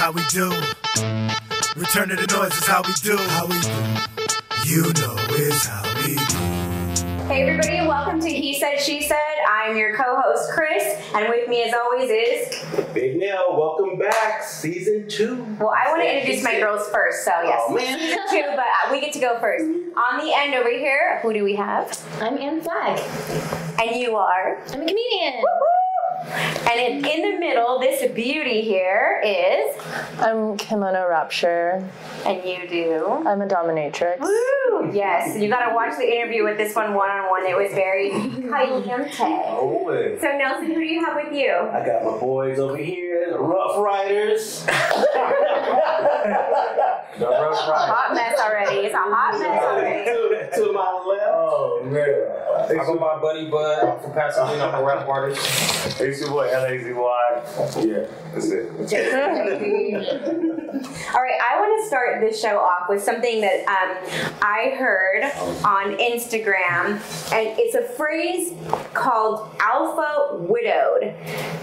how we do. Return to the noise is how we do. How we do. You know it's how we do. Hey everybody, welcome to He Said, She Said. I'm your co-host Chris, and with me as always is... Big Nell. Welcome back, season 2. Well, I want to introduce my girls first, so yes. Oh, man. Season 2, but we get to go first. On the end over here, who do we have? I'm Anne Flagg. And you are? I'm a comedian. Woo-hoo! And in the middle, this beauty here is... I'm Kimono Rapture. And you do? I'm a dominatrix. Woo! Yes, you gotta watch the interview with this one-on-one. It was very caliente. Oh, man. So Nelson, who do you have with you? I got my boys over here, the Rough Riders. The Rough Riders. Hot mess already. It's a hot mess already. To my left. Oh, man. I go by Buddy Bud. I'm from Pasadena. I'm a rap artist. It's your boy, LAZY. Yeah, that's it. All right, I want to start this show off with something that I heard on Instagram, and it's a phrase called alpha widowed.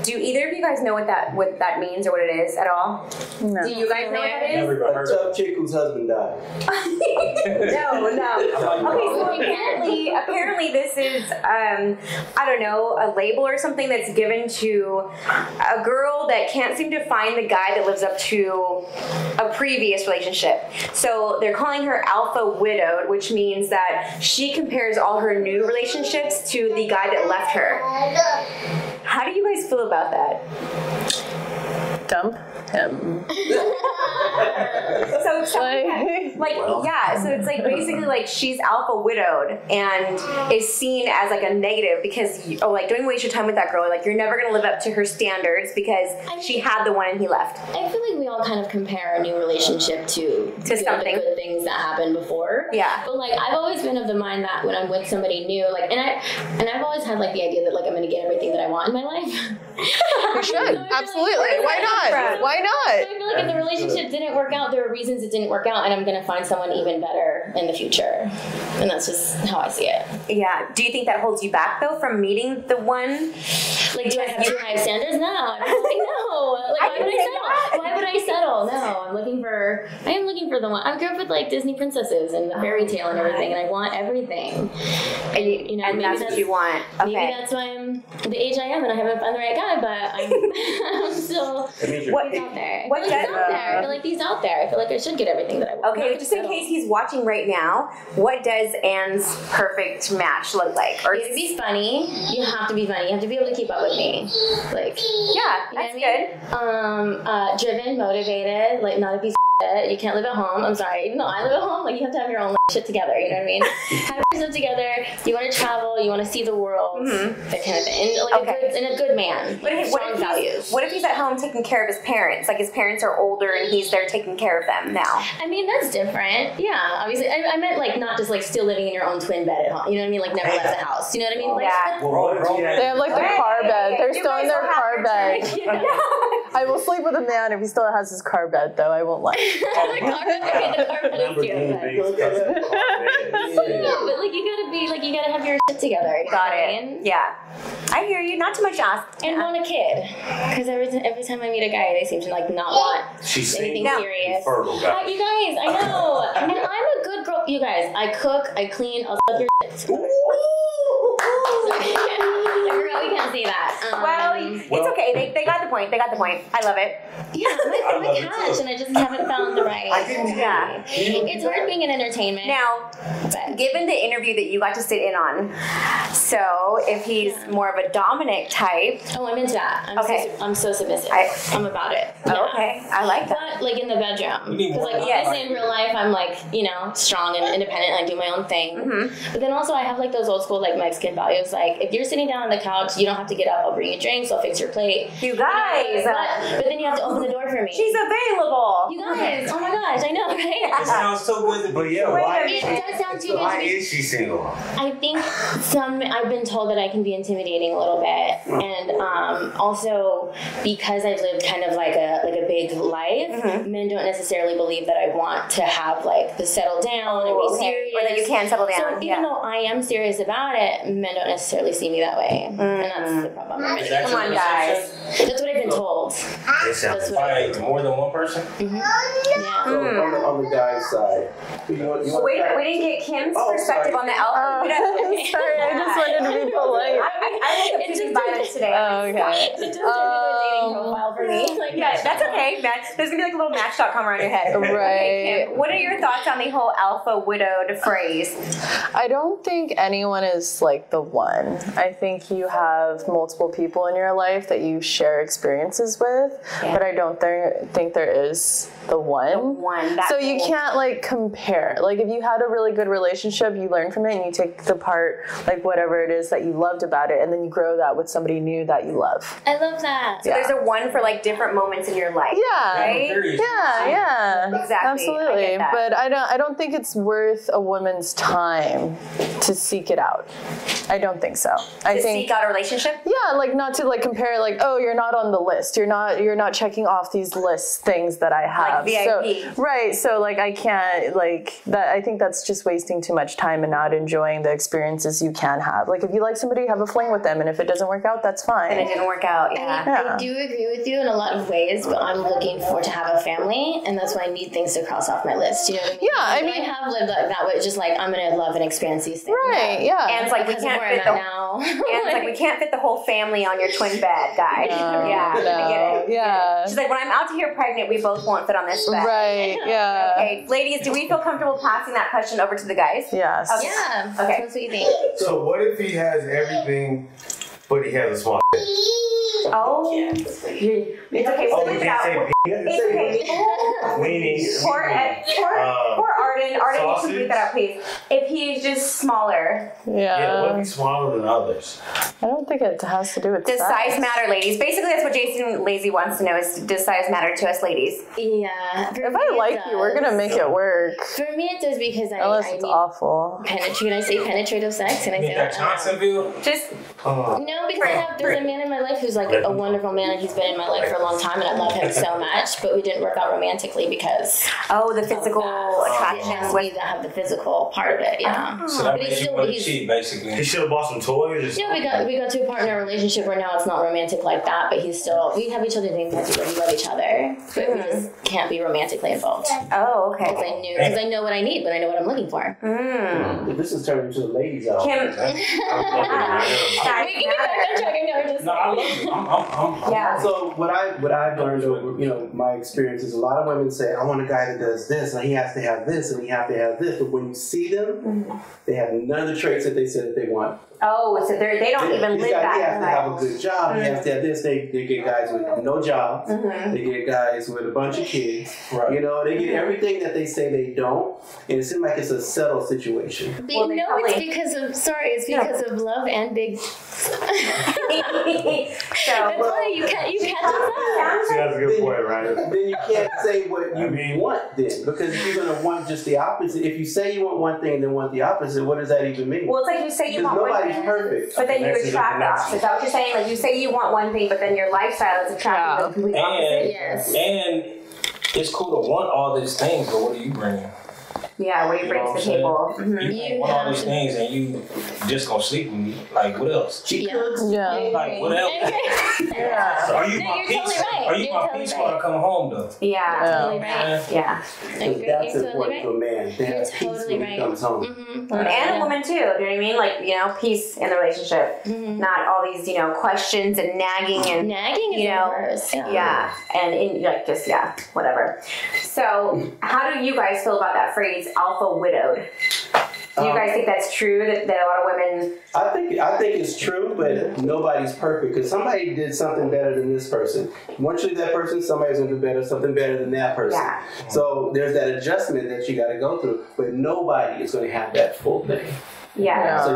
Do either of you guys know what that means or what it is at all? No. Do you guys know what that is? A tough chick whose husband died. No. Okay, so apparently this is I don't know, a label or something that's given to a girl that can't seem to find the guy that lives up to a previous relationship. So they're calling her alpha widowed, which means that she compares all her new relationships to the guy that left her. How do you guys feel about that? Dump him. So it's so it's like basically like she's alpha widowed and is seen as like a negative because don't waste your time with that girl. Like you're never gonna live up to her standards because she had the one and he left. I feel like we all kind of compare our new relationship to something. The good things that happened before. Yeah. But like I've always been of the mind that when I'm with somebody new, like and I've always had like the idea that like I'm gonna get everything that I want in my life. You should. Absolutely. Why not? Why not? So I feel like if the relationship didn't work out, there were reasons it didn't work out, and I'm going to find someone even better in the future. And that's just how I see it. Yeah. Do you think that holds you back, though, from meeting the one? Like, do I have too high standards? No. I don't think no. Like, why would I settle? Why would I settle? No. I am looking for the one. I grew up with, like, Disney princesses and the fairy tale and everything, and I want everything. And, you know, and maybe that's what you want. Okay. Maybe that's why I'm the age I am, and I haven't found the right guy, but I'm still... What out there. What I feel like he's out there. I feel like I should get everything that I want. Okay, just in case he's watching right now, what does Anne's perfect match look like? Or you have to be funny. You have to be funny. You have to be able to keep up with me. Like, yeah, that's good. Driven, motivated, like not a piece of shit. You can't live at home. I'm sorry. Even though I live at home, like you have to have your own like, shit together. You know what I mean? Have yourself together. You want to travel. You want to see the world. That kind of thing. And, like a good man. What if he's at home taking care of his parents? Like his parents are older and he's there taking care of them now. I mean, that's different. Yeah, obviously. I meant like not just like still living in your own twin bed at home. You know what I mean? Like never left the house. You know what I mean? Like, They have like the car bed. They're still in their car bed. Yeah. I will sleep with a man if he still has his car bed, though. I won't lie. The car bed is cute. No, but like you gotta have your shit together. Got it. Yeah. I hear you. Not too much asked. And want a kid. Because every time I meet a guy, they seem to like not want anything serious. Fertile guy. You guys, I know. And I'm a good girl. You guys, I cook, I clean, I'll suck your shit. We can't say that. It's okay. They got the point. I love it. Yeah, I'm a catch, and I just haven't found the right. Yeah. It's hard being in entertainment. Now, given the interview that you got to sit in on, so if he's more of a dominant type. Oh, I'm into that. I'm so submissive. I'm about it. Oh, okay. I like that. But, like in the bedroom. Because like obviously in real life I'm like, strong and independent and I do my own thing. But then also I have like those old school like Mexican values. Like if you're sitting down on the couch, you don't have to get up. I'll bring you drinks. I'll fix your plate. You guys. But then you have to open the door for me. She's available. You guys. Oh my gosh. I know, right? It sounds so good. But yeah, it does sound too good. Why is she single? I think I've been told that I can be intimidating a little bit. And also because I've lived kind of like a big life, men don't necessarily believe that I want to have like the settle down and be serious. Or that you can settle down. So even though I am serious about it, men don't necessarily see me that way. And that's the problem. Is that Come your on, perception? guys. That's what I've been told. It sounds That's what I By more than one person? Yeah. So on the guy's side, you want Wait, we didn't get Kim's Oh, perspective sorry. on the alpha. We don't- Sorry, I just wanted to be polite. I woke up choosing violence today. Oh, okay. It just turned into a dating profile for me. Like, Yeah, that's okay. There's gonna be like a little Match.com around your head. Right. Okay, Kim, what are your thoughts on the whole alpha widowed phrase? I don't think anyone is like the one. I think you have multiple people in your life that you share experiences with, but I don't think there is the one. So you can't like compare. Like if you had a really good relationship, you learn from it and you take the part, like whatever it is that you loved about it, and then you grow that with somebody new that you love. I love that. So there's a one for like different moments in your life. Yeah. Right? Yeah. Exactly. Absolutely. I get that. But I don't think it's worth a woman's time to seek it out. I don't think so. I To think seek out a relationship? yeah, like not to like compare like, oh, you're not on the list. You're not checking off these list things that I have. VIP. So, right. So like I can't like that. I think that's just wasting too much time and not enjoying the experiences you can have. Like if you like somebody, have a fling with them, and if it doesn't work out, that's fine. And it didn't work out. Yeah. Yeah. I do agree with you in a lot of ways, but I'm looking for to have a family, and that's why I need things to cross off my list. You know what I mean? Yeah, I But mean- I have lived like that way, just like I'm gonna love and experience these things. Right. Yeah. And it's like we Because of can't where I'm fit at the now. and it's like we can't fit the whole family on your twin bed, guys. Yeah, I get it. Yeah. She's like, when I'm out to here pregnant, we both won't fit on this bed. Right. Yeah. Okay, ladies, do we feel comfortable passing that question over to the guys? Yes. Okay. Yeah. Okay. That's what you think. So what if he has everything, but he has a small dick? Oh, it's okay. We'll leave it out. It's okay. Weenie. Poor Arden. Arden, you sausage? can bleep that out, please. If he's just smaller. Yeah, what if Yeah. he's smaller than others? I don't think it has to do with Does size matter, ladies? Basically, that's what Jason Lazy wants to know is, does size matter to us ladies? Yeah. For If me, I it like you, we're does. gonna make it work. For me, it does because Unless I it's need awful. Can I say penetrative sex? Can I You say mean that that? Johnsonville? Just No, because there's a man in my life who's like a wonderful man, and he's been in my life for a long time, and I love him so much, but we didn't work out romantically because the physical it attraction has to be to have the physical part of it, yeah. So that But makes he's you still- want to he's- cheat, basically. He should have bought some toys. Yeah, we got to a part in our relationship where now it's not romantic like that, but he's still, we have each other's names tattooed, we love each other, but we just can't be romantically involved. Oh, Because okay. I know what I need, but I know what I'm looking for. This is turning into the ladies' hour. Kim, We can get back on track. I know, just No, I love you. I'm yeah. So what I've learned over my experiences, a lot of women say, I want a guy that does this, and he has to have this, and he has to have this. But when you see them, they have none of the traits that they said that they want. Oh, so they don't even This live guy, he that has to have a life. good job. He has to have this. They get guys with no jobs. They get guys with a bunch of kids. Right. You know, they get everything that they say they don't, and it seems like it's a settled situation. But Well, they no, probably- it's because of it's because of love and big. So, That's why you can't do that. See, that's a good point, right? Then you can't say what you I mean- want then, because if you're going to want just the opposite, if you say you want one thing and then want the opposite, what does that even mean? well, it's like you say you Because want one nobody's thing, perfect. but then you Connection, attract the opposite. Is that what you're saying? Like you say you want one thing, but then your lifestyle is attracting the complete opposite. Yes. And it's cool to want all these things, but what are you bringing? Yeah, what do you bring to the table? You can't want all these things and you just gonna sleep with me. Like, what else? She Yeah. cooks. Yeah. Like, what else? Yeah. So are you No, my you're peace? totally right. Are you You're my totally peace right. when I come home, though? Yeah. Totally right. Yeah. Because that's important to a man. To You're have peace totally when he right. comes home. And a woman too. Do you know what I mean? Like, peace in the relationship. Not all these, questions and nagging and Nagging is you know, the worst. yeah, and whatever. So, how do you guys feel about that phrase, alpha widowed? Do you guys think that's true? That a lot of women? I think it's true, but nobody's perfect because somebody did something better than this person. Once you leave that person, somebody's going to do something better than that person. Yeah. So there's that adjustment that you got to go through, but nobody is going to have that full thing. Yeah. So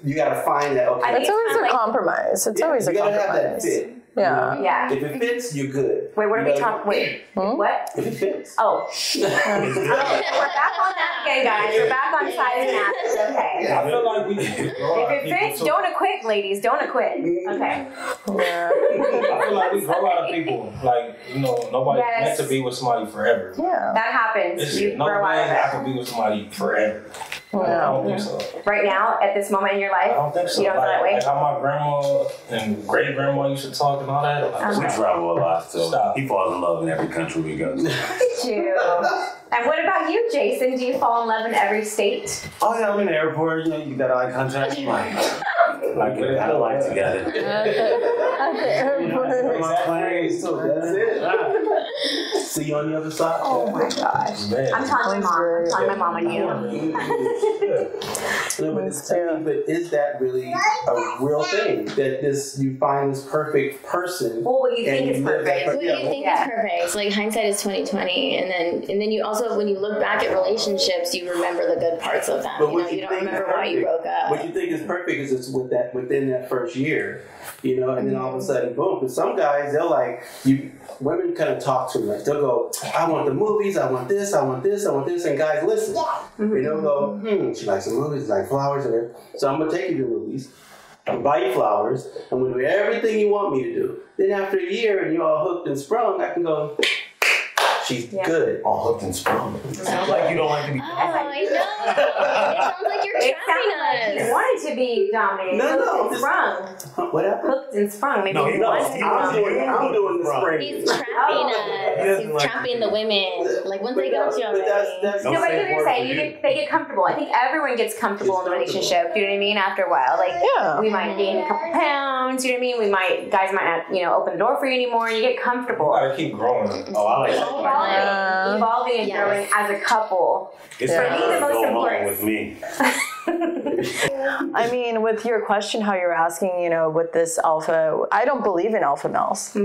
you got to find that. Okay, It's always a like- compromise. It's always a you got to have that compromise. fit. Yeah. Yeah. If it fits, you're good. Wait, what are You we know, talking? Wait, what? If it fits. Oh. We're back on that again, guys. We're back on size and apples. Okay. I feel like we If it fits, don't acquit, ladies. Don't acquit. Okay. I feel like we grow out of people. Like, nobody's Yes. meant to be with somebody forever. Yeah. That happens. It's You no grow out way I of could be with somebody forever. I Yeah. don't think so. it. Right now, at this moment in your life, I don't think so. you don't feel that way? Like how my grandma and great grandma used to talk and all that. Like, We travel a lot, so Stop. he falls in love in every country we go to. Too. And what about you, Jason? Do you fall in love in every state? Oh yeah, I'm in the airport. You got eye contact. Like we got a life together. At the airport. My plane, so That's it. See you on the other side. Oh my gosh. man. I'm telling my mom. I'm telling my mom and you. No, but, but is that really a real thing? That you find this perfect person? Well, what you think and is live that perfect. What you think is perfect? Like hindsight is 20/20, and then you also, when you look back at relationships, you remember the good parts of them. But what You don't think is remember why you perfect- broke up. What you think is perfect is it's within that first year, and then all of a sudden, boom. But some guys, they'll women kind of talk too much. They'll go, I want the movies, I want this, I want this, I want this, and guys listen. And they'll go, she likes the movies, like flowers, and everything. So I'm gonna take you to the movies. I'll buy you flowers. I'm gonna do everything you want me to do. Then after a year, and you're all hooked and sprung, I can go, she's good. All hooked and sprung. Sounds like you don't like to be. Oh, I know. It sounds like you're It trapping sounded like you us. wanted to be dominated. No, Hooked no, and just- sprung. What happened? Hooked and sprung. Maybe No, you he knows. wanted to be I'm dominated. doing the spring. He's trapping us. He's like trapping the women. Like once they got you But already. that's Don't No, but say you a were word saying for you. they get comfortable. I think everyone gets comfortable in a relationship. Do you know what I mean? After a while, like Yeah. we might gain a couple pounds. Do you know what I mean? Guys might not, open the door for you anymore. And you get You comfortable. gotta keep growing. Oh, I like Evolving, evolving and Yes. growing as a couple. It's For not me, the most going important- on with me. I mean, with your question, how you're asking, with this alpha, I don't believe in alpha males.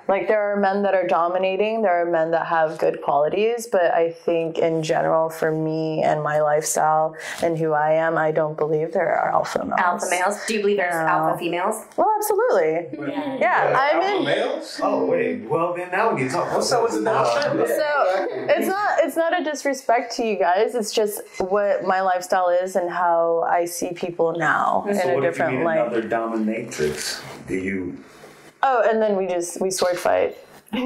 Like, there are men that are dominating, there are men that have good qualities, but I think in general, for me and my lifestyle and who I am, I don't believe there are alpha males. Alpha males. Do you believe there's alpha females? Well, absolutely. Yeah, I'm in. Males? Oh wait, well then now we can talk. What's up with the downstairs? So it's not a disrespect to you guys. It's just what my lifestyle is and how I see people now in So a what if you different meet light. another dominatrix? Do you? Oh, and then we sword fight. So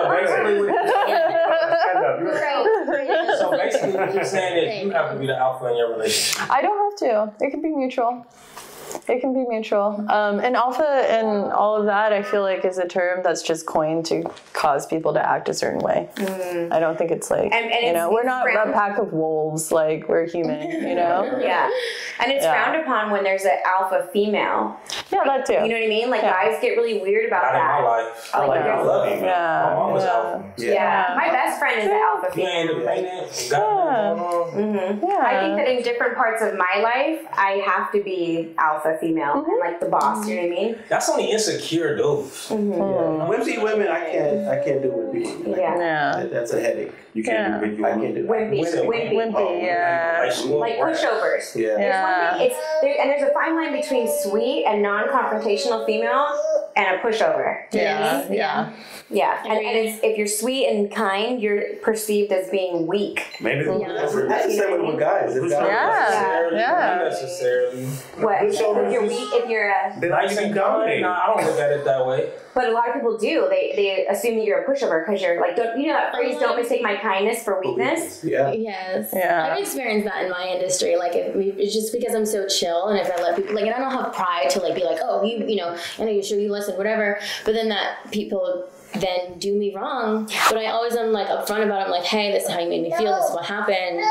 basically, so basically, what you're saying is you have to be the alpha in your relationship. I don't have to. It can be mutual. It can be mutual. And alpha and all of that, I feel like, is a term that's just coined to cause people to act a certain way. I don't think it's like, And it's we're not a frowned- pack of wolves, like, we're human, Yeah. And it's Yeah. frowned upon when there's an alpha female. Yeah, that too. You know what I mean? Like, Yeah. guys get really weird about Not in my that. life. Like, I there's- love it. My mom was Yeah. alpha. Yeah. My best friend is an alpha You female. ain't independent. Got nothing going on. Yeah. I think that in different parts of my life, I have to be alpha female and like the boss. You know what I mean? That's only insecure dudes. Wimpy women, I can't do wimpy women. Yeah. Yeah. That's a headache. You can't do what you I want. can't do that. Wimpy. Wimpy. Wimpy. Yeah. Like pushovers. Yeah. Yeah. One thing, there's a fine line between sweet and non-confrontational female and a pushover. Do you know what I mean? Yeah. Yeah. And it's, if you're sweet and kind, you're perceived as being weak. Maybe That's the same way with guys. If guys Yeah. Yeah. Not necessarily. What? If you're weak, if you're a... they like to be dominated. Nah, I don't look at it that way. But a lot of people do. They assume that you're a pushover because you're like, don't, that phrase, don't mistake my kindness for weakness? Yeah. Yes. Yeah. I've experienced that in my industry. Like, it's just because I'm so chill, and if I let people, like, and I don't have pride to, like, be like, oh, I know you should, you listen, whatever. But then that people then do me wrong. But I always am, like, upfront about it. I'm like, hey, this is how you made me feel. This is what happened.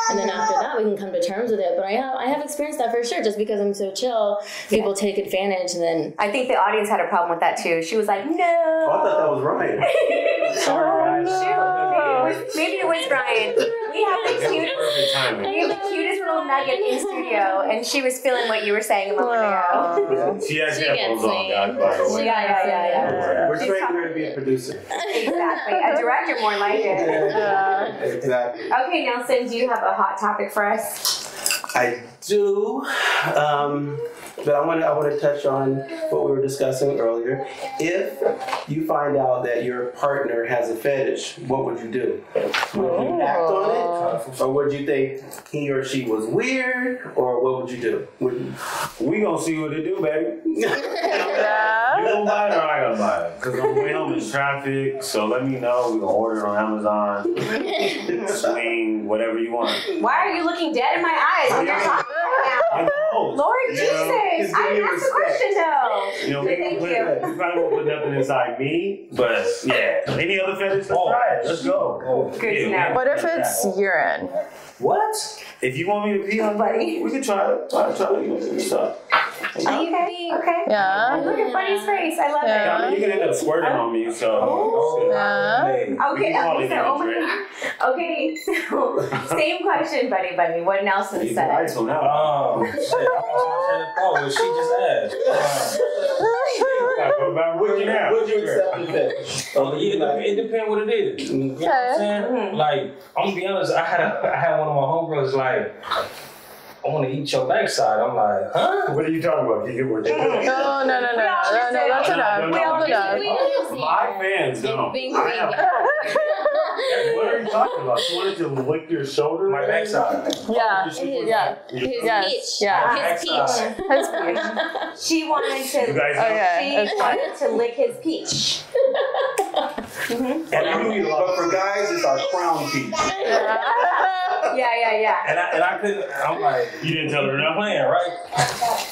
And then after that, we can come to terms with it. But I have experienced that for sure. Just because I'm so chill, people take advantage, and then I think the audience had a problem with that too. She was like, no. Oh, I thought that was Ryan. Sorry, guys. Maybe it was Ryan. We have the cutest, Perfect timing. we have the cutest little nugget in studio, and she was feeling what you were saying a moment ago. She has She headphones gets on, me. guys, by the way. Yeah. We're training her to be a producer. Exactly. A director more like it. Exactly. Okay, Nelson, do you have a hot topic for us? I do, but I want to touch on what we were discussing earlier. If you find out that your partner has a fetish, what would you do? Would you act on it? Or would you think he or she was weird? Or what would you do? We gonna see what they do, baby. Yeah. You gonna buy it or I gonna buy it? Because on the way home is traffic, so let me know. We gonna order it on Amazon. Swing, whatever you want. Why are you looking dead in my eyes when you're talking right now? Lord Jesus, I didn't ask the question though. You know, Thank you. we probably won't put nothing inside me, but yeah. Any other fetish? Let's try it. Let's go. Good to know. What if it's urine? What? If you want me to pee on Buddy. we can try it. Try it. Okay. Yeah. Look at Buddy's face. I love Yeah. I mean, you can end up squirting on me, so. Yeah. it. Okay, call it so, oh my God. Okay, so same question, Buddy. What Nelson He's said. nice on that one. Oh, shit. I was trying to thought what she just asked. What about would you now? Would you accept the fetish? It depends what it is. You know what I'm saying? Like, I'm gonna be honest, I had one of my homegirls like, I want to eat your backside. I'm like, huh? What are you talking about? Can you get more chicken? No, that's enough. That's enough. My fans don't. Bing, What are you talking about? She wanted to lick your shoulder? My backside. Yeah. Yeah. His Yes. peach. Yeah. His peach. His peach. She wanted to. You guys know? Okay. She wanted to lick his peach. But for guys, it's our crown piece. Yeah. And I couldn't, I'm like, You didn't tell her you're enough? playing, right?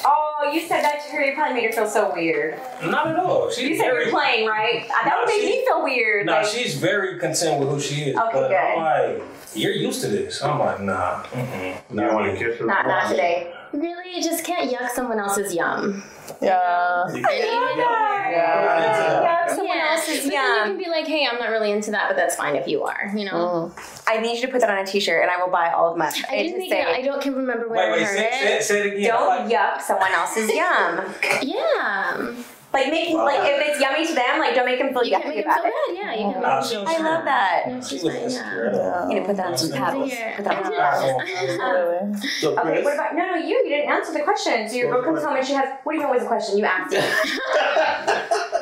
Oh, you said that to her. You probably made her feel so weird. Not at all. She's You said very, you're playing, right? That would make me feel weird. Nah, like, she's very content with who she is. Okay, but good. I'm like, you're used to this. I'm like, nah. You don't want to kiss her? not today. Really, you just can't yuck someone else's yum. Yeah. Someone else's But then you can be like, hey, I'm not really into that, but that's fine if you are, you know? I need you to put that on a t-shirt and I will buy all of them. I didn't think I can remember when I Wait, heard it. say it again. Don't yuck someone else's yum. Yeah. Like if it's yummy to them, like don't make them feel You can make yucky them about feel it. bad, yeah. You can Nah, make she them was- I love that. No, she's She was fine, insecure. yeah. You need to put that on some paddles. Here. Put that on some paddles. So, Okay, Chris, what about no? You didn't answer the question. So your girl comes home and she has. What do you mean? What's the question? You asked it.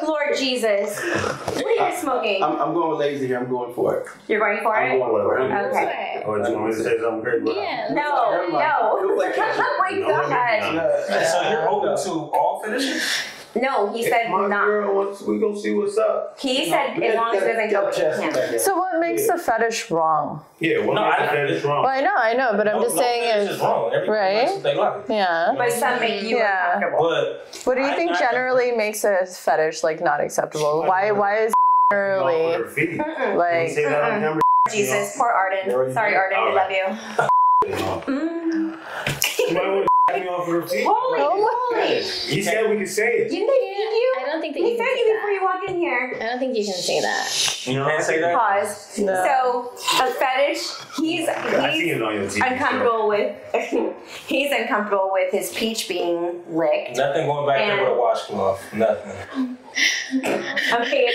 Lord Jesus, what are you smoking? I'm going lazy here. I'm going for it. You're going for I'm it. going for it. Okay. Or do you want me to say something crazy? Yeah. No. Never mind. Oh my No, God. So you're open to all finishes? No, he said My not. girl wants, we gonna see what's up. He said as long as it doesn't go with him. So what makes the fetish wrong? Yeah, what No, makes I- the fetish wrong? Well, I know, but I'm just saying it's is wrong. Everybody right? likes what they like. yeah. But some make you Yeah. uncomfortable. But What do you I- think I- generally makes a fetish like not acceptable? Why is generally Her feet. like Say that on camera. Jesus, poor Arden. Sorry, Arden, we love you. You might want to me off her feet. Holy moly! He said we could say it. Didn't they feed you? I don't think that They you can fed say you before that. you walked in here. I don't think you can say that. You know, can't say that. Pause. No. So a fetish, he's I see it on your TV. uncomfortable with he's uncomfortable with his peach being licked. nothing going back there with a washcloth. Nothing. Okay.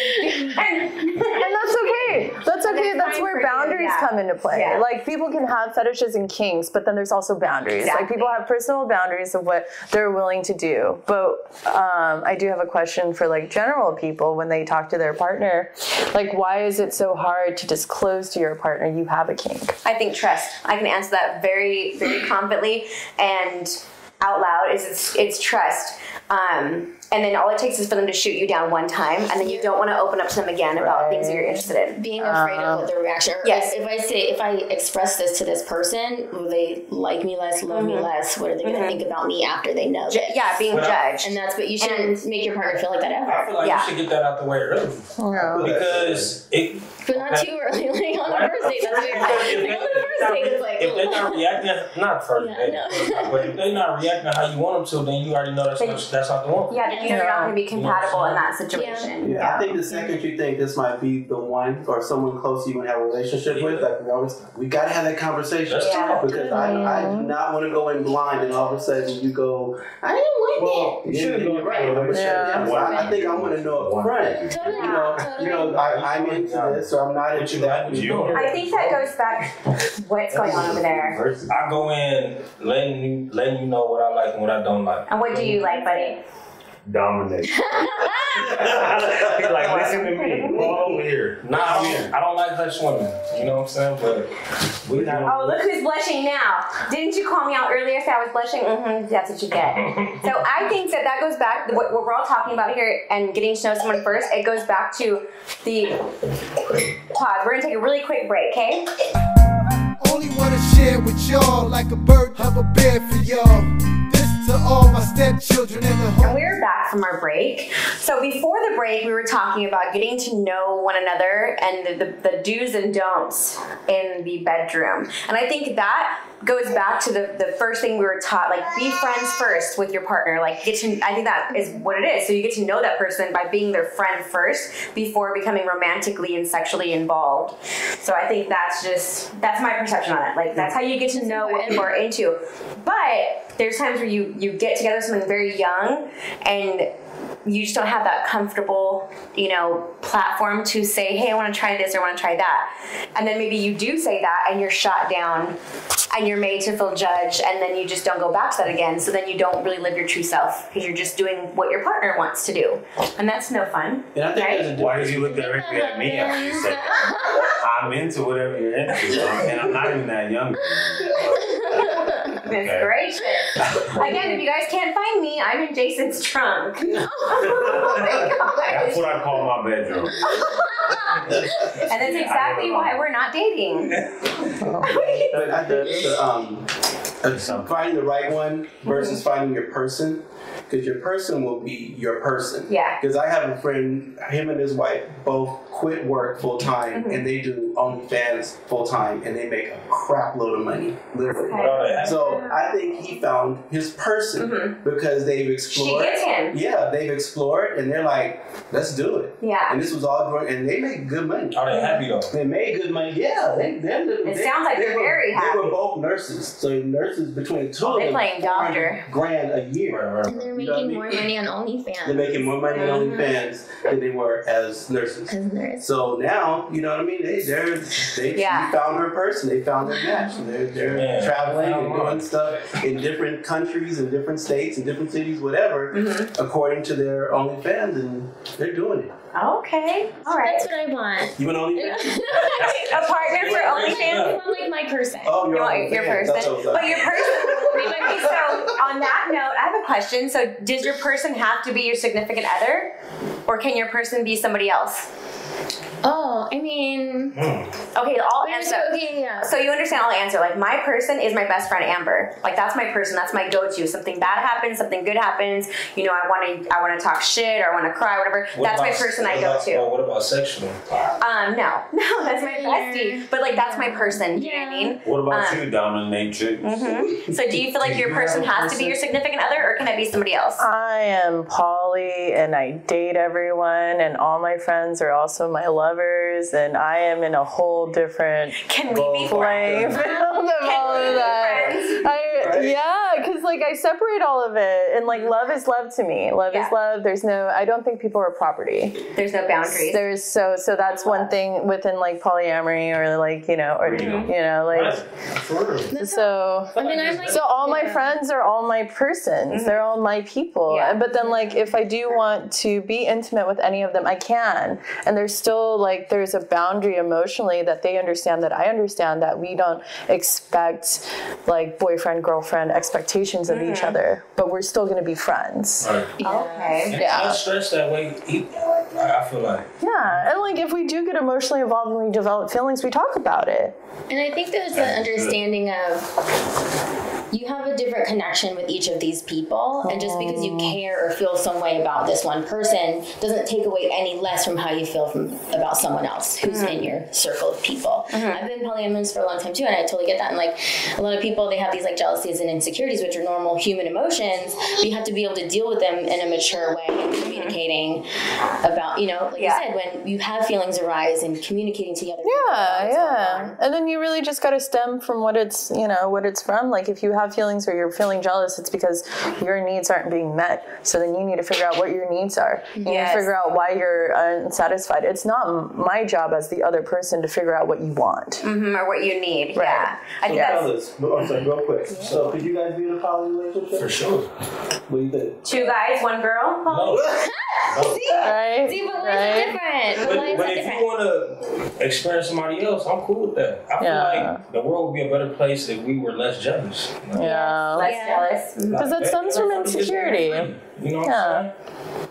And that's okay. That's okay. That's That's fine where for you, boundaries yeah. come into play. Yeah. Like people can have fetishes and kinks, but then there's also boundaries. Like Exactly. people have personal boundaries of what they're willing to do. But I do have a question for like general people when they talk to their partner. Like, why is it so hard to disclose to your partner you have a kink? I think trust. I can answer that very, very confidently and out loud. It's trust. And then all it takes is for them to shoot you down one time, and then you don't want to open up to them again about things that you're interested in. Being afraid of what their reaction. Or Yes. If I express this to this person, will they like me less, love me less? What are they going to think about me after they know? This? Yeah, being judged. And that's what you shouldn't make your partner feel like that I ever. feel like Yeah. you should get that out the way early. Because it. But not too early. Like on the first date, that's weird. Like on the first date, it's like. If they're not reacting, not first Yeah, date, no. but if they're not reacting how you want them to, then you already know that's not the one. Yeah, then you know you're not going to be compatible in that situation. Yeah, I think the second you think this might be the one or someone close you want to have a relationship with, like we gotta have that conversation. Let's talk. Because I do not want to go in blind and all of a sudden you go, I didn't like that. you shouldn't go right. Yeah. So I think I want to know up front. Totally. You know, I'm into this or I'm not into that. I think that goes back what's going on over there. I go in letting you know what I like and what I don't like. And what do you like, buddy? dominate. He's like, listen to me. All over here. Nah, I don't like Dutch women. You know what I'm saying? But we not. Oh, look who's blushing now. Didn't you call me out earlier if I was blushing? That's what you get. So I think that goes back, what we're all talking about here and getting to know someone first, it goes back to the pause. We're going to take a really quick break, okay? Only wanna share with y'all like a bird have a bed for y'all. This to all my stepchildren in the And home. we're back from our break. So before the break, we were talking about getting to know one another and the do's and don'ts in the bedroom. And I think that goes back to the first thing we were taught, like be friends first with your partner. Like I think that is what it is. So you get to know that person by being their friend first before becoming romantically and sexually involved. So I think that's my perception on it. Like that's how you get to know what people are into. But there's times where you get together with someone very young and you just don't have that comfortable, platform to say, hey, I want to try this or I want to try that. And then maybe you do say that and you're shot down and you're made to feel judged and then you just don't go back to that again. So then you don't really live your true self because you're just doing what your partner wants to do. And that's no fun. And I think right? Why did you look directly at me after you said that? I'm into whatever you're into, and I'm not even that young. Goodness gracious. Again, if you guys can't find me, I'm in Jason's trunk. Oh my gosh. That's what I call my bedroom. And that's exactly why we're not dating. But I think finding the right one versus finding your person, because your person will be your person. Yeah. Because I have a friend, him and his wife both quit work full time and they do OnlyFans full time and they make a crap load of money, literally. Okay. So I think he found his person because they've explored. She gets him. Yeah, they've explored and they're like, let's do it. Yeah. And this was all growing, and they make good money. Are they happy though? They made good money. Yeah, It sounds like they're very happy. They were both nurses, so nurses between the two of They're them, playing doctor. $400,000 a year. And they're making more money on OnlyFans. They're making more money on OnlyFans than they were as nurses. So now, you know what I mean? They found her person. They found their match. They're traveling and doing stuff in different countries and different states and different cities, whatever, according to their OnlyFans, and they're doing it. Okay. All right. That's what I want. You want OnlyFans? A partner for OnlyFans? I want like my person. Oh, You want your person. But your person. Okay, so on that note, I have a question. So does your person have to be your significant other? Or can your person be somebody else? Oh, I mean. Okay, I'll answer. Okay, yeah. So you understand, I'll answer. Like, my person is my best friend, Amber. Like, that's my person. That's my go-to. Something bad happens, something good happens. I want to talk shit or I want to cry, whatever. That's my person I go to. What about sexually? No, that's my bestie. But, like, that's my person. You know what I mean? What about you, dominatrix? So do you feel like your person has to be your significant other, or can it be somebody else? I am poly and I date everyone, and all my friends are also my lovers, and I am in a whole different Can we be playing friends? field of all of that. Yeah, because like I separate all of it, and like love is love to me. Love is love. I don't think people are property. There's no boundaries. So that's one thing within like polyamory or like so. I mean, I'm like, So all my friends are all my persons. They're all my people. Yeah. But then like if I do want to be intimate with any of them, I can. And there's still like there's a boundary emotionally that they understand, that I understand, that we don't expect like boyfriend girlfriend expectations of each other, but we're still going to be friends. Right. Okay. And Yeah. I stress that way. I feel like. Yeah, and like if we do get emotionally involved and we develop feelings, we talk about it. and I think there's an understanding of you have a different connection with each of these people, and just because you care or feel some way about this one person doesn't take away any less from how you feel about someone else who's in your circle of people. I've been polyamorous for a long time too, and I totally get that. And like a lot of people, they have these like jealousies and insecurities, which are normal human emotions, but you have to be able to deal with them in a mature way, and communicating about, you said, when you have feelings arise and communicating to the other people about what's going on. And then you really just got to stem from what it's from. Like if you have feelings or you're feeling jealous, it's because your needs aren't being met. So then you need to figure out what your needs are. You need to figure out why you're unsatisfied. It's not my job as the other person to figure out what you want. Or what you need. Right. Yeah. I think that's I'm sorry, real quick. So, could you guys be in a poly relationship? For sure. What do you think? 2 guys, 1 girl. No. Right? See, but why is it different? Why is But it if different? you want to experience somebody else, I'm cool with that. I feel like the world would be a better place if we were less jealous. Yeah. Less jealous. Because it stems from insecurity. You know what I'm saying?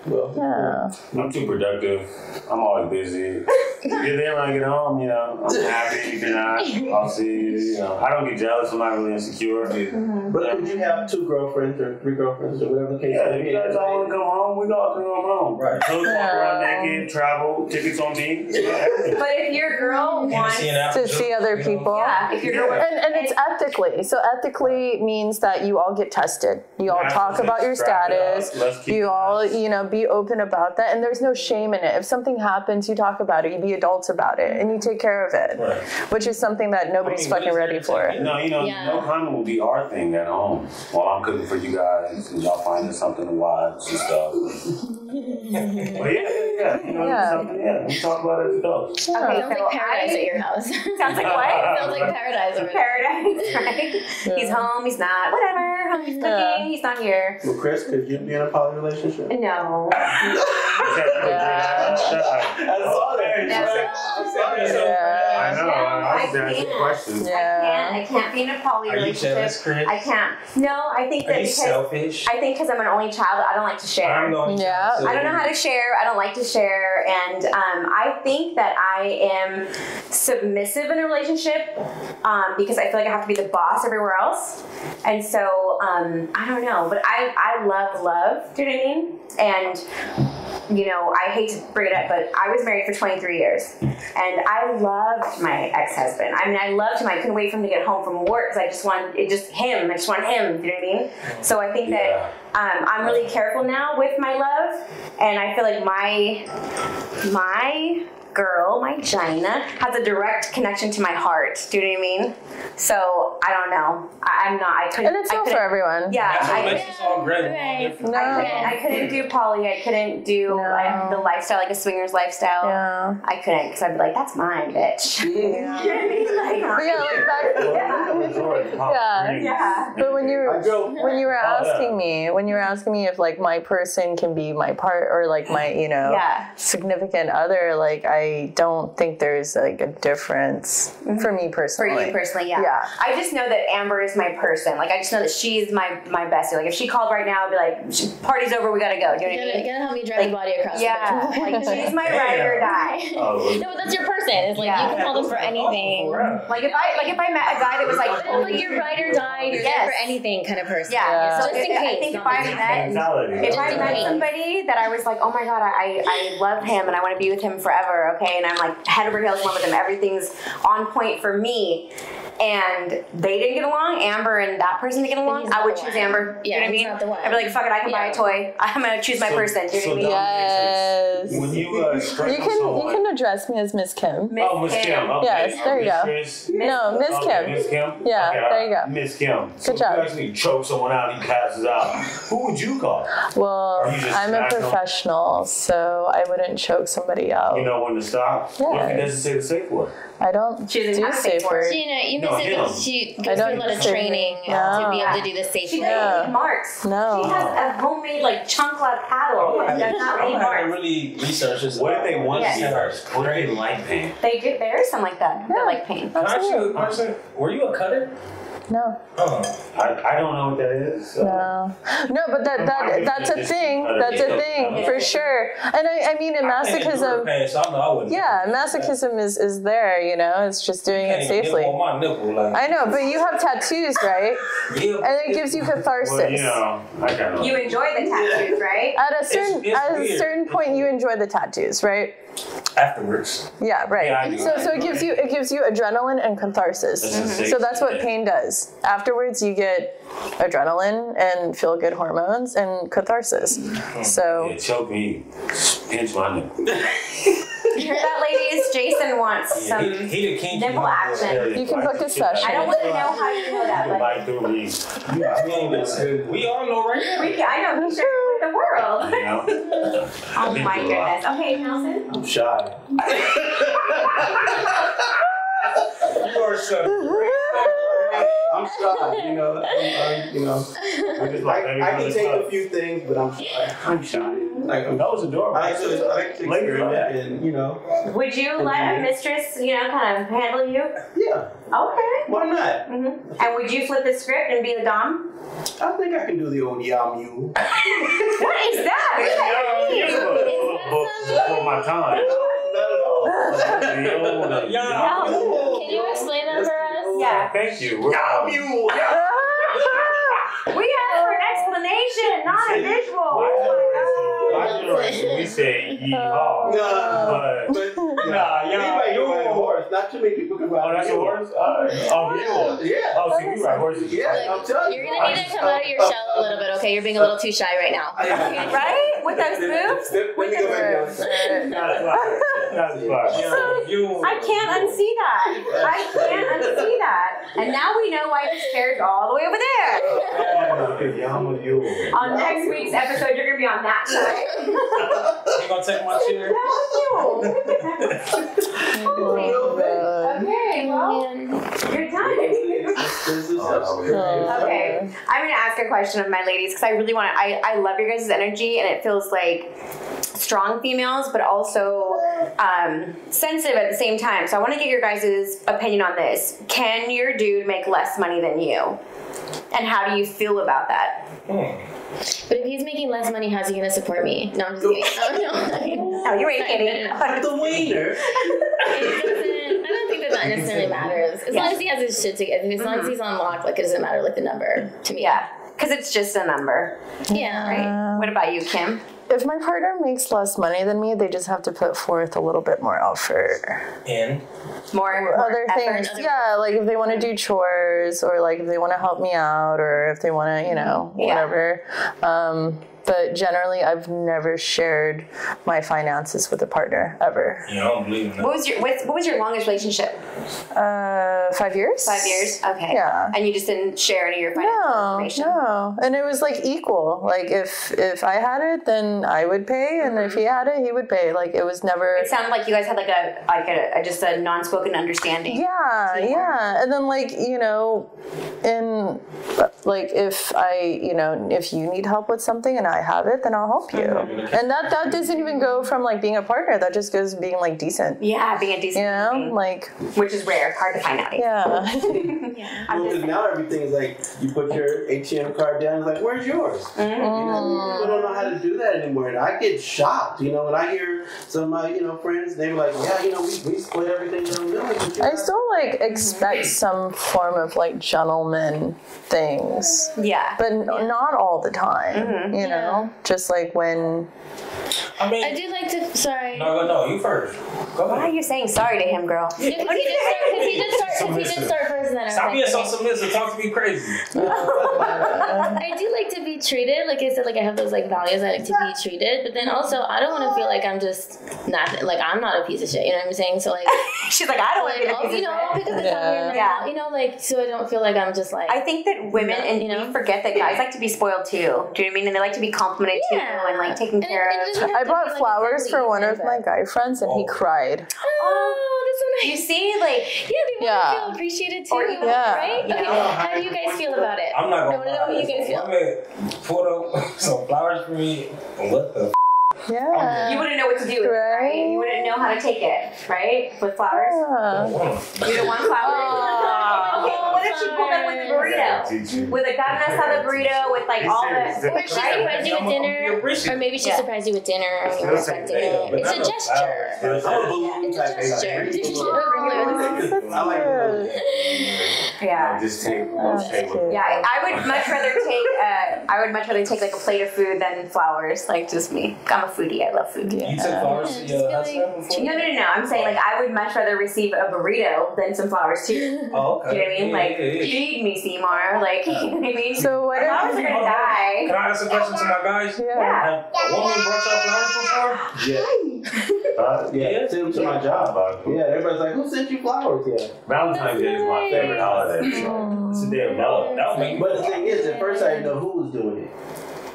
Well, I'm too productive. I'm always busy. You're there when I get home, you know. I'm happy. If you're not, I'll see you. You know, I don't get jealous. I'm not really insecure. but could you have 2 girlfriends or 3 girlfriends or whatever the case Yeah, may if be? you guys all want to come home, we all can come home. Right. So walk around naked, travel, tickets on me. Everything. But if your girl wants, To see other people. yeah, if your girl And it's ethically. So ethically means that you all get tested. You all Yeah, talk about your scrap it up. status. Let's keep You it all, nice. you know, be open about that. And there's no shame in it. If something happens, you talk about it. You be adults about it. And you take care of it. Right. Which is something that nobody's fucking ready for. No, you know, Yeah. no condom will be our thing at home while I'm cooking for you guys and y'all finding something to watch and stuff. But yeah. You know, Yeah. something, we talk about it as adults. Okay, Sounds like paradise at your house. sounds like what? Sounds like paradise over there. Paradise, right? He's home, he's not. Whatever. He's cooking, he's not here. Well, Chris, could you be in a poly relationship? No. I know. I was I asking can't. questions. I can't be in a poly Are you relationship. jealous, Chris? I can't. No, I think Are that you because selfish? I think because I'm an only child, I don't like to share. I'm going Yeah. I don't know how to share. I don't like to share, and I think that I am submissive in a relationship because I feel like I have to be the boss everywhere else, and so I don't know. But I love love. Do you know what I mean? And you know, I hate to bring it up, but I was married for 23 years, and I loved my ex-husband. I mean, I loved him. I couldn't wait for him to get home from work because I just wanted him. I just wanted him. Do you know what I mean? So I think that I'm really careful now with my love, and I feel like my girl, my Gina, has a direct connection to my heart. Do you know what I mean? So I don't know. I'm not. I couldn't. And it's I not for couldn't- everyone. Yeah, That's what I, makes us all great. We're all different. No. I couldn't do poly. I couldn't do the lifestyle, like a swingers lifestyle. Yeah. I couldn't because I'd be like, that's mine, bitch. But yeah, like back. Yeah. But when you were asking me if like my person can be my part or like my significant other, like I don't think there's like a difference for me For personally. you personally, yeah. Yeah. I just know that Amber is my person. Like I just know that she's my bestie. Like if she called right now, I'd be like, party's over, we gotta go. Do you know what I You mean? gotta help me drive the body across. Yeah, the like she's my ride or die. Oh, No, but that's your person. It's like you can call them for anything. Like if I met a guy that was like, Like your ride or die, you're there Yes. for anything kind of person. yeah. So Just in I case. think if not I in case. met mentality. If I met somebody that I was like, oh my god, I love him and I want to be with him forever, okay, and I'm like head over heels in love with him, everything's on point for me, and they didn't get along, Amber and that person didn't get along, he's I not would the choose one. Amber. Yeah, you know what I he's mean? not the one. I'd be like, fuck it, I can buy a Yeah. toy. I'm gonna choose my person. Do you know what I mean? Yes. When you strike You on someone, can address me as Miss Kim. Oh, Miss Kim. Okay. Yes, there you Miss go. Chris. No, Miss Okay, Kim. Miss Kim? Yeah, Okay, there you go. Miss Kim. So Good job. if you actually choke someone out, he passes out. Who would you call? Well, Or you just I'm a smack 'em? professional, so I wouldn't choke somebody out. You know when to stop? What if he doesn't say the safe word? I don't She doesn't do have a safe safe word. word. You No, miss it him. because she I goes don't through a lot of say- training No. to be able to do the safe She word. doesn't leave marks. No. She has a homemade like chunk-lad paddle that does not I'm leave gonna have to marks. really research this. What if they want Yes. to see first? What if they like pain? They do. There is some like that. That like pain. Can I ask you a question? Were you a cutter? No. I don't know what that is. So. No, but that's a thing. That's a thing for sure. And I mean, in masochism, Pain, so I know I wouldn't. yeah, masochism is there. You know, it's just doing it safely. On my nipple, like, I know, but you have tattoos, right? yeah, And it gives you catharsis. Well, you know, I kind of. You enjoy the tattoos, right? At a certain It's at a weird. certain point, you enjoy the tattoos, right? afterwards. Yeah, right. Yeah, I do. So it gives you adrenaline and catharsis. So that's what pain does. Afterwards, you get adrenaline and feel good hormones and catharsis. So Yeah, choke me, pinch my nipple. You heard that, ladies? Jason Justin wants some He the king. nipple action. You can book a session. I don't want to know how you know that, but Like through read. We all know right now. I know he's sharing with the world. You know? Oh my goodness. Okay, Nelson. I'm shy. You are so I'm shy. You know. We just like I can take a few things, but I'm shy. I'm shy. Like, That was adorable. I like to Later, experiment, yeah. and you know. Would you let a mistress, kind of handle you? Yeah. Okay. Why not? And would you flip the script and be the dom? I think I can do the old yam mule. What is that? Before my time. Not at all. Can you explain that for us? Yeah. Thank you. Yam mule. We asked for an explanation, not a visual. My generation, we say yeehaw. Nah, but anybody can ride a horse. Not too many people can ride. Oh, that's a horse? Mule. Yeah. Oh, so you ride horses. Yeah, I'm telling you. You're gonna need to come out of your shell a little bit, okay? You're being a little too shy right now. Right? With those boobs? Let me go back down. That's fine. I can't unsee that. I can't unsee that. And now we know why this chair's all the way over there. On next week's episode, you're going to be on that side. You gonna take my chair? Okay, well, you're done. Okay, I'm gonna ask a question of my ladies because I really want to. I love your guys' energy, and it feels like strong females, but also sensitive at the same time. So I want to get your guys' opinion on this. Can your dude make less money than you? And how do you feel about that? But if he's making less money, how's he gonna support me? No, I'm just kidding. Oh, No, you're right, Katie. The wiener. I don't think that necessarily matters. As long as he has his shit together, as long as he's on lock, like it doesn't matter, like the number to me. Yeah, because it's just a number. Yeah. Right. What about you, Kim? If my partner makes less money than me, they just have to put forth a little bit more effort. In. More Other effort? things, yeah, like if they want to do chores, or like if they want to help me out, or if they want to, whatever. But generally, I've never shared my finances with a partner ever. Yeah, I don't believe in that. What was your longest relationship? 5 years. 5 years. Okay. Yeah. And you just didn't share any of your financial information. No, and it was like equal. Like if I had it, then I would pay, and if he had it, he would pay. Like it was never. It sounded like you guys had just a non-spoken understanding. Yeah, and then if you need help with something and I have it, then I'll help you. And that doesn't even go from like being a partner. That just goes being like decent. Yeah, being a decent. Which is rare, hard to find out. Yeah. Well, because now everything is like you put your ATM card down. It's like, where's yours? People don't know how to do that anymore, and I get shocked. When I hear some of my friends, they were like, yeah, we split everything down. I still expect some form of gentleman things. Yeah. But not all the time. Just like when. I do like to. Sorry. No, you first. Go Why are you saying sorry to him, girl? Because he did start first, and then Stop being so submissive. Talk to me crazy. I do like to be treated. Like I said, I have those values. I like to be treated, but then also I don't want to feel like I'm just not I'm not a piece of shit. You know what I'm saying? So she's like, I don't want to be a piece of shit. I'll pick up the phone. So I don't feel like I'm just I think that women we forget that guys like to be spoiled too. Do you know what I mean? And they like to be complimented too and taken care of. I bought flowers for one of my guy friends, and he cried. Oh, that's so nice. You see, they want to feel appreciated too, right? Okay, how do you guys feel about it? I'm not gonna. I want to know how you guys feel. I mean, put some flowers for me. What the? Yeah. You wouldn't know what to do with it, right? You wouldn't know how to take it, right? With flowers. You don't want flowers. Okay, well, what if she pulled up with a burrito, with a carne asada burrito, with all the. Or she surprised you with dinner, or maybe she surprised you with dinner and you were expecting it. It's a gesture. It's a gesture. I like it. Yeah. Just take most table. Yeah, I would much rather take a plate of food than flowers. Just me. I'm a foodie. I love food. You took flowers to your husband before? No. I'm saying I would much rather receive a burrito than some flowers too. Oh, okay. Do you know what I mean? Like, feed me, Seymour. Like, you know what I mean? So what flowers are gonna die. Can I ask a question to my guys? Yeah. Have a woman brought y'all flowers before? Yeah. Yeah, send them to my job. Yeah, everybody's like, who sent you flowers? Yeah. Valentine's Day is my favorite holiday. So it's a day of love. That would make me. But the thing is, at first I didn't know who was doing it.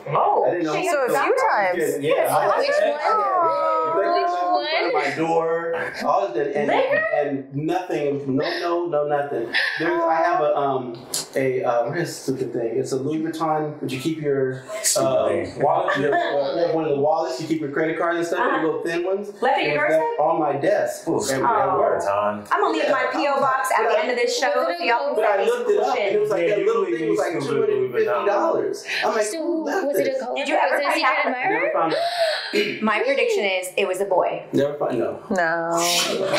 Oh, I didn't know. So a few times. Yeah. Which one? In front of my door, all of that, and nothing, no, nothing. I have what is this stupid thing? It's a Louis Vuitton, but you keep your wallet, one of the wallets. You keep your credit cards and stuff, the little thin ones. Left at your doorstep? On my desk. At work. I'm gonna leave my PO box at the end of this show. So y'all But can I looked it up, and it was like that little thing was like $250. I'm like, who left Was it a this? coworker? Did you ever Was it a find secret out? admirer? Never found out. My prediction is it was a boy. Never found. No. No.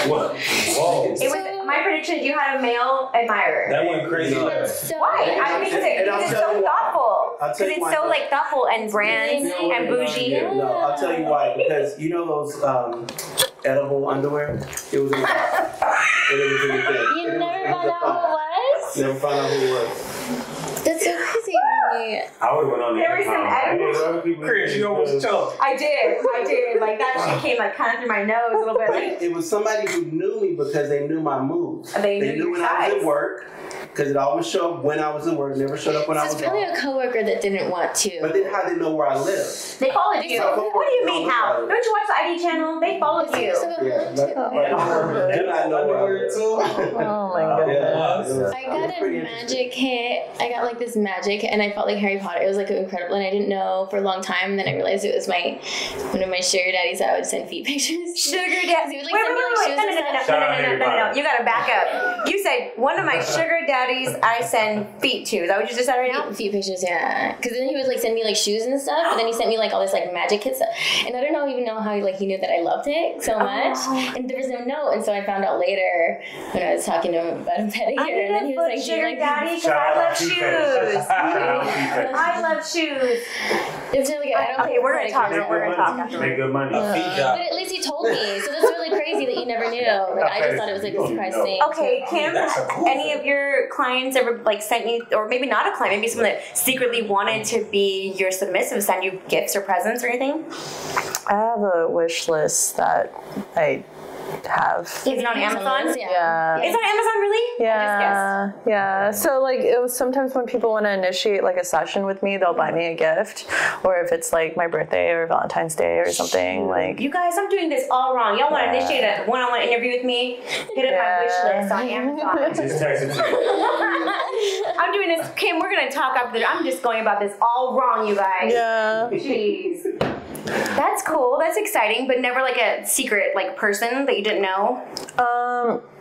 What? Whoa. It was my prediction is you had a male admirer. That went crazy. No. fast. So Why? I mean, because it's so thoughtful. I'll Because tell you it's why. so like thoughtful and brands and bougie. No, I'll tell you why. Because you know those edible underwear? It was in the thing. you never found out who it was? Never found out who it was. That's so crazy. I would have went on the There was some edible. Chris, you almost choked. I did. Like that shit came like kind of through my nose a little bit. Like, It was somebody who knew me because they knew my moves. They knew your when I was size. at work. Because it always showed up when I was at work. Never showed up when I So was it's probably off. a coworker that didn't want to. But then how they know where I live? they followed you. So- What do you mean how? Don't you watch the ID channel? They followed you. Yeah. Do not know where I live. Oh my goodness. I got a magic hit. I got like this magic, and I felt like Harry Potter. It was like incredible, and I didn't know for a long time. And then I realized it was one of my sugar daddies that I would send feet pictures. Sugar daddy. He would, like, Wait, send me, like, shoes and stuff. no. You gotta back up. You said one of my sugar daddies I send feet to. Is that what you just said right now? Feet pictures, yeah. Because then he would like send me like shoes and stuff, but then he sent me like all this like magic kit stuff, and I don't even know how he knew that I loved it so much, and there was no note, and so I found out later when I was talking to him about a pedicure, and then he was like, sugar "Do you daddy, because I love shoes. I love shoes. It's really good. I don't Okay, think we're gonna talk. We're gonna talk after. Make good money. Feet job. But at least he told me, so that's really crazy that you never knew. Like I just thought it was like a surprise thing. Okay, Kim, That's a cool any of your clients ever like sent you, or maybe not a client, maybe someone that secretly wanted to be your submissive, send you gifts or presents or anything? I have a wish list that I have. Is it on Amazon? Yeah. It's on Amazon, really? I just Yeah. So like it was sometimes when people want to initiate like a session with me, they'll buy me a gift, or if it's like my birthday or Valentine's Day or something like. You guys, I'm doing this all wrong. Y'all want to initiate a one-on-one interview with me? Hit up my wish list on Amazon. Just text it to me. I'm doing this, Kim. We're gonna talk after this. I'm just going about this all wrong, you guys. Yeah. Jeez. That's cool. That's exciting, but never like a secret like person that you didn't know.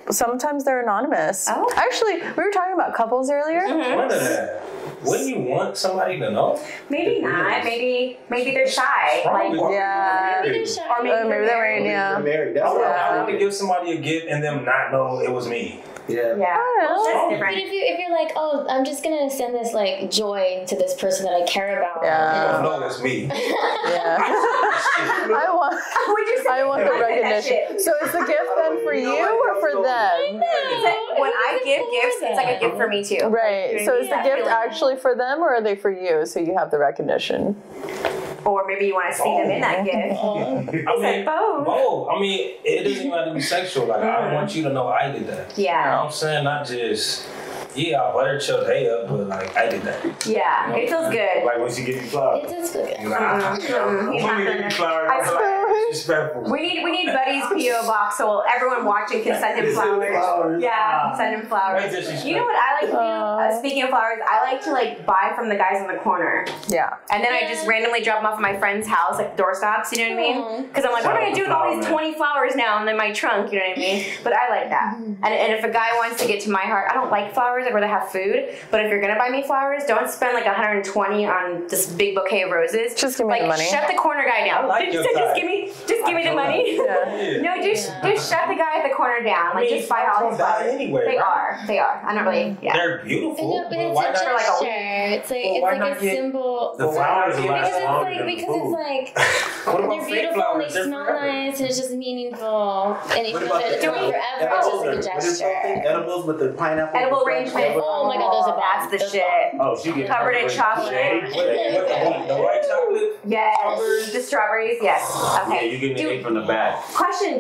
Sometimes they're anonymous. Oh. Actually, we were talking about couples earlier. Wonder that. Wouldn't you want somebody to know? Maybe not. Maybe they're shy. Like, Yeah. Maybe they're shy. or maybe Maybe they're married. Yeah. Married. That's I want to give somebody a gift and them not know it was me. Yeah. Yeah. know. That's But different. if you're like, oh, I'm just gonna send this like joy to this person that I care about. Yeah. I know it's me. Yeah. I want. Would you say I want the I said that recognition. shit. So is the gift then for you or for them? When I give gifts, it's like a gift for me too. Right. So is the gift actually for them or are they for you? So you have the recognition. Or maybe you want to see them in that gift. I mean, both. both. I mean, it doesn't even have to be sexual. Like, I want you to know I did that. You know Yeah. what I'm saying? Not just, yeah, I buttered your day up, but like, I did that. Yeah. It feels good. Like when she give you flowers. It does feel good. He's not When you gonna- give you flowers, I that's swear. like disrespectful. We need Buddy's PO box so everyone watching can send him flowers. Yeah, send him flowers. That's disrespectful. You know what I like to do? Speaking of flowers, I like to like buy from the guys in the corner, Yeah. and then I just randomly drop them off at my friend's house, like doorstops. You know what I mean? Because I'm like, what am I gonna do with all these 20 flowers now and then my trunk? You know what I mean? But I like that. And if a guy wants to get to my heart, I don't like flowers. I'd rather have food. But if you're gonna buy me flowers, don't spend like 120 on this big bouquet of roses. Just give me like, the money. shut the corner guy down. I like your just type. give me Just give me the money. Yeah. No, just shut the guy at the corner down. Like, just buy all his flowers. Anyway, They right? are. I don't really. Yeah. They're beautiful. No, but but it's why a not? gesture. Like It's like Well, why it's like not a get symbol. The flowers will Because last it's longer Like than the because food. it's like What about they're fake beautiful and flowers? they They're smell forever. nice and it's just meaningful and even What though about it's the not forever, it's just like a What is gesture. something? Edibles with the pineapple. Edible arrangement. Oh my God, those are That's bomb. the Those shit. Oh, she gets Covered in chocolate. Shade. What the white chocolate? Yes. The strawberries. Yes. Yeah, Okay. you get the A from the back. Question: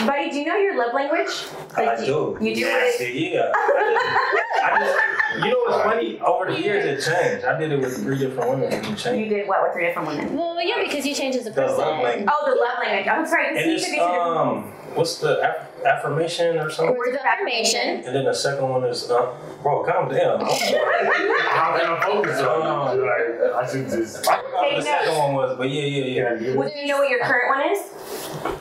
buddy, do you know your love language? I do. You do. Nasty. Yeah. I just, you know what's funny? Over the years, it changed. I did it with 3 different women, and it You changed. did what with 3 different women? Well, yeah, because you change as a The love person. language. Oh, the love language. I'm sorry. Because And he it's took it to different. what's the affirmation or something? Words of affirmation. And then the second one is, bro, calm down. How can I focus on? Like, I should just. I forgot what the second one was, but yeah. Well, do you know what your current one is?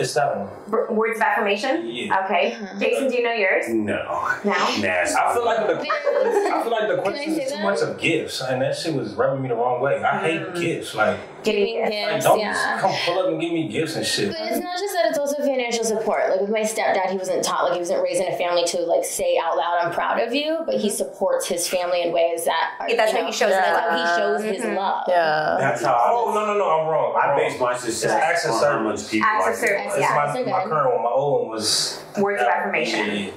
It's that one. Words of affirmation. Yeah. Okay. Jason, do you know yours? No. No. Nasty. I feel like the Can I question say is too that? much of gifts, and that shit was rubbing me the wrong way. I hate gifts. Like, Giving gifts. like Gifts, don't just yeah. come pull up and give me gifts and shit. But it's not just that; it's also financial support. Like with my stepdad, he wasn't taught, like he wasn't raised in a family to like say out loud, "I'm proud of you," but he supports his family in ways that are, That's you how know, he shows that's his how he love. shows his love. Yeah. That's how I. Oh no, I'm wrong. I base my success Acts of on how much people Acts of like it. service. It's Yeah. my so my good. current one. My old one was Words of affirmation.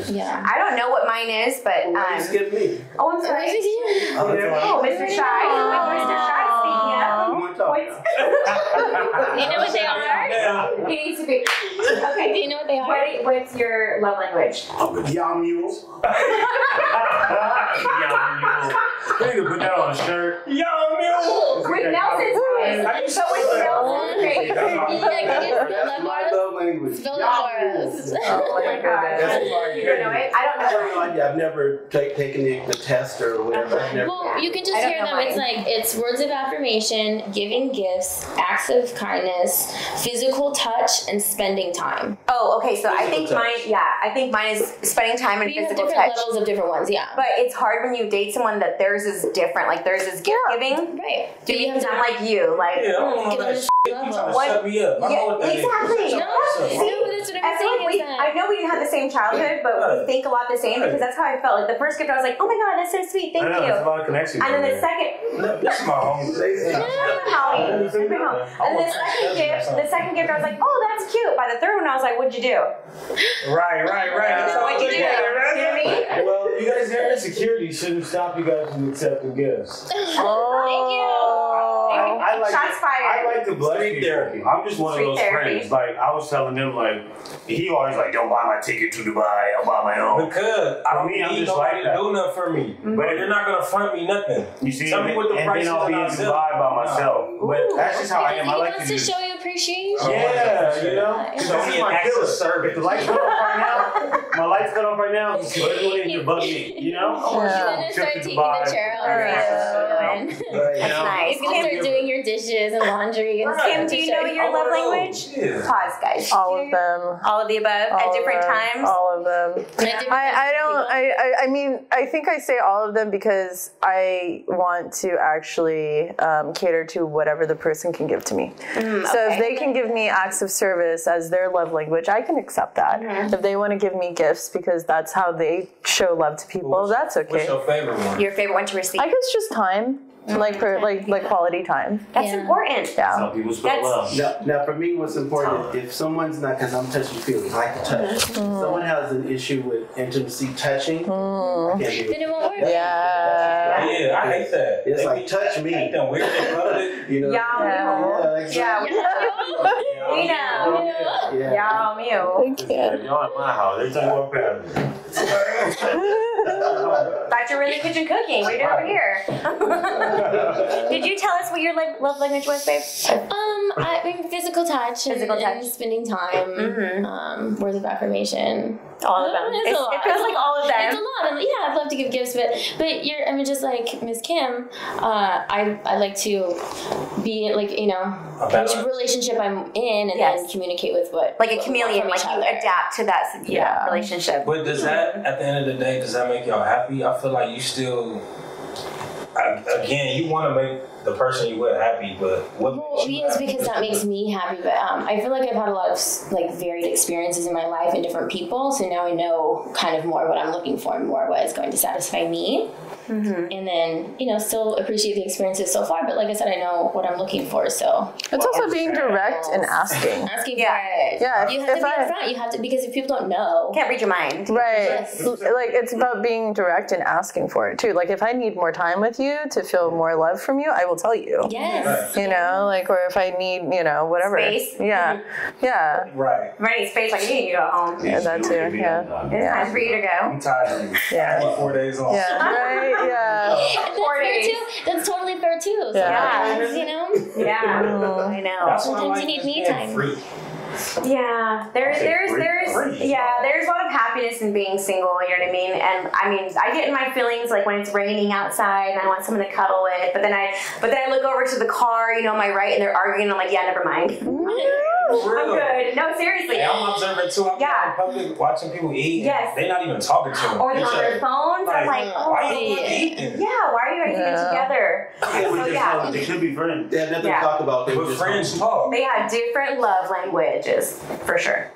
Yeah. I don't know what mine is, but Just give me. oh, I'm sorry. I'm there. Oh, Mr. Shy. Mr. Shy speaking up. You want to talk? What's, You know what they are? he needs to be. Okay. Do you know what they are? What's your love language? Yum mules. You can put that on a shirt. With Nelson's eyes. So with Nelson's face. That's my love language. Spell it Yum for us. mules. Oh my God. You don't know it? I don't I have know no mine. idea. I've never taken the test or whatever. I've never. Well, you can just I don't hear know them. It's mine. like it's words of affirmation, giving gifts, acts of kindness, physical touch, and spending time. Oh, okay. So I think Physical mine, touch. I think mine is spending time and But you have physical different touch. levels of different ones, yeah. But it's hard when you date someone that theirs is different. Like theirs is gift giving. Right. Do you have like you? Like, Yeah, I don't know Get on that the shit. You trying to What? shut me up. I know what that is. exactly. Shut No, myself see, up. No, but that's what I I'm feel saying like is that. I know we didn't have the same childhood, but we Right. think a lot the same because that's how I felt. Like the first gift, I was like, "Oh my god, that's so sweet, thank I know, you." there's a lot of connections. And then the there. second, This is my home. and the second gift, I was like, "Oh, that's cute." By the third one, I was like, "What'd you do?" Right. What'd you do? You know what I mean? Well, you guys, your insecurity shouldn't stop you guys from accepting gifts. Thank you. I like Shots fired. I like to bless Street people. therapy. I'm just one Street of those therapy. friends. Like I was telling them, like he always like, don't buy my ticket to Dubai. I'll buy my own. Because I don't For me, I'm need just nobody like to that. do nothing for me. Mm-hmm. But they're not gonna front me nothing. You see, Tell me what the and price then I'll is be in and I'll sell Dubai it. by myself. But that's just how I am. I He like wants to to do. show you appreciation. Yeah, you know. Yeah. Show me an my act of killer. service. If the lights cut off right now, my lights cut off right now. Put it in your butt me. You know. He's gonna start taking the chair out for you. That's nice. He's gonna start doing your dishes and laundry and Kim, stuff. do to you show know you. your love language? Yeah. Pause, guys. All of them. All of the above All at of different them. times. All of them. I mean, I think I say all of them because I want to actually cater to whatever the person can give to me. So if they can give me acts of service as their love language, I can accept that. If they want to give me gifts because that's how they show love to people, that's What's okay. your favorite one? Your favorite one to receive? I guess just time, like quality time. That's Yeah. important. Yeah. Some people spell That's- love. Now, for me, what's important if someone's not, because I'm touchy feely, I like to touch. If someone has an issue with intimacy touching, I can't do Then it. it won't work. Yeah. Yeah, I hate that. It's They like, be- touch me. Act them weird and public. You know? Y'all Yeah, exactly. Yeah, we know. Yeah. Y'all mew. Y'all at my house. Every time you walk past. Thought you were in the kitchen cooking. What are you doing over here? Did you tell us what your love language was, babe? I mean, physical touch, Physical and touch. spending time, words of affirmation. All of them. It's a lot. It feels like all of It's a them. lot. Yeah, I'd love to give gifts, but you're. I mean, just like Miss Kim, I like to be like which relationship I'm in, and Yes. then communicate with what Like a what we chameleon, want like from you each other. adapt to that Yeah. relationship. But does that, at the end of the day, does that make y'all happy? I feel like you still, again, you want to make the person you with happy, but what makes you yes, happy? because that makes me happy. But I feel like I've had a lot of like varied experiences in my life and different people, so now I know kind of more what I'm looking for and more what is going to satisfy me. And then, you know, still appreciate the experiences so far. But like I said, I know what I'm looking for. So It's also being direct and asking. asking Yeah. for it. Yeah, You have if to be I- upfront. You have to, because if people don't know, Can't read your mind. Right. Yes. Like, it's about being direct and asking for it, too. Like, if I need more time with you to feel more love from you, I will tell you. yes. You know, like, or if I need, you know, whatever. Space. Yeah. Yeah. Right. Running space like you need to go home. Yeah, that too. Yeah. It's time for you to go. I'm tired of you. Yeah. I need 4 days off. Yeah. Right? Yeah. That's 4 fair days. too. That's totally fair too. So Yeah. sometimes, you know, Yeah, I know. That's why I Sometimes like you need just me being time. free. Yeah, there's free. yeah, there's a lot of happiness in being single, you know what I mean? And I mean, I get in my feelings like when it's raining outside and I want someone to cuddle with, but then I look over to the car, you know, on my right, and they're arguing, and I'm like, yeah, never mind. I'm good. No, seriously. Yeah, I'm observing too. I'm Yeah. in public watching people eat. Yes. They're not even talking to them. Or they're on their phones. I'm like, oh, why you want to eat then? yeah, why are you guys eating together? So yeah, They could be friends. They have nothing Yeah. to talk about. They But just friends talk. they have different love languages for sure.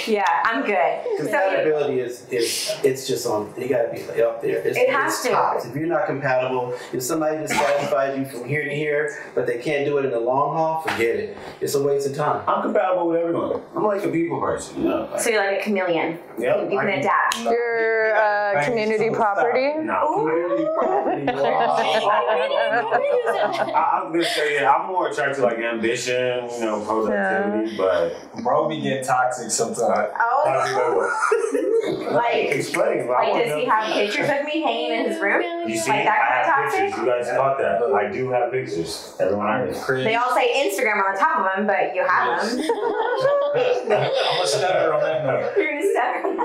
Yeah, I'm good. So Compatibility is it's just on. You gotta be up there. It's, It has it's to. tops. If you're not compatible, if somebody just satisfies you from here to here, but they can't do it in the long haul, forget it. It's a waste of time. I'm compatible with everyone. I'm like a people person, you know. so you're like a chameleon. Yep. You can adapt. Your community property. No, community property. I'm gonna say, yeah, I'm more attracted to like ambition, you know, productivity, but Bro be getting toxic sometimes. Oh, like explain. Like, does he have pictures of me hanging in his room? You see, Like that I kind have of toxic? pictures. You guys caught that. I do have pictures. Everyone I know. Crazy. They all say Instagram on the top of them, but you have them. I'm a stutter on that note. You're gonna step on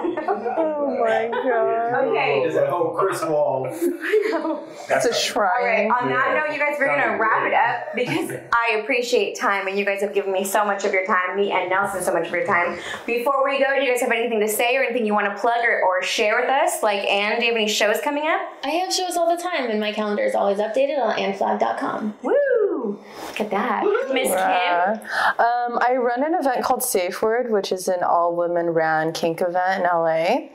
that. Oh my god. Okay. There's that whole Chris Wall. It's a All right. shrine. On that note, you guys, we're gonna wrap it up because I appreciate time, and you guys have given me so much of your time. Me and Nelson, so much of your time. Before we go, do you guys have anything to say or anything you want to plug or share with us? Like, Anne, do you have any shows coming up? I have shows all the time, and my calendar is always updated on annflag.com. Woo! Look at that, Miss Kim. I run an event called Safe Word, which is an all-women ran kink event in LA.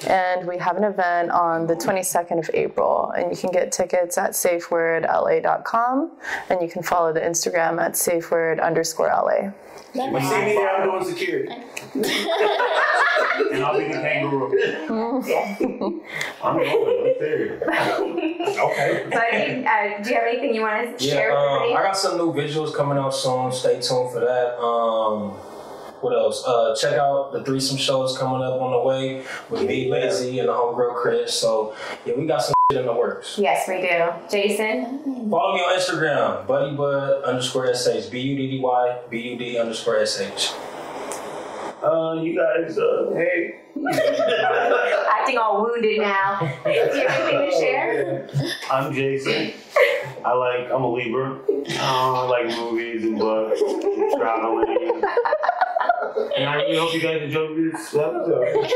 And we have an event on the 22nd of April. And you can get tickets at safewordla.com. And you can follow the Instagram at safeword_LA. You see me there, I'm doing security. And I'll be the kangaroo. I'm going. I'm serious. Okay. So, do you have anything you want to share with I everybody? got some new visuals coming out soon. Stay tuned for that. What else? Check out the threesome shows coming up on the way with Be Lazy and the homegirl Chris. So yeah, we got some shit in the works. Yes, we do. Jason? Follow me on Instagram, buddybud_sh, BUDDY_SH. You guys, hey. Acting all wounded now. Do you have anything to share? I'm Jason. I'm a Libra. I like movies and books, traveling. And I really hope you guys enjoyed this episode.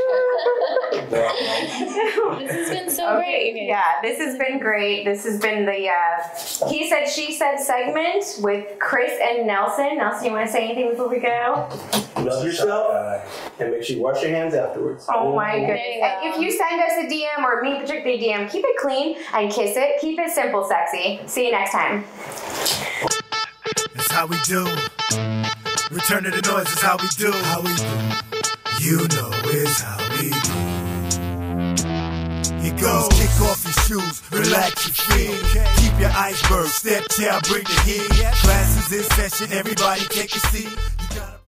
This has been so great. You guys. Yeah, this has been great. This has been the He Said, She Said segment with Chris and Nelson. Nelson, you want to say anything before we go? Love yourself and make sure you wash your hands afterwards. Oh my goodness. There you go. And if you send us a DM or me particularly DM, keep it clean and kiss it. Keep it simple, sexy. See you next time. That's how we do. Return to the noise is how we do. How we do. You know it's how we do. Here goes. Kick off your shoes, relax your feet. Keep your iceberg, step tail, bring the heat. Classes in session, everybody take a seat.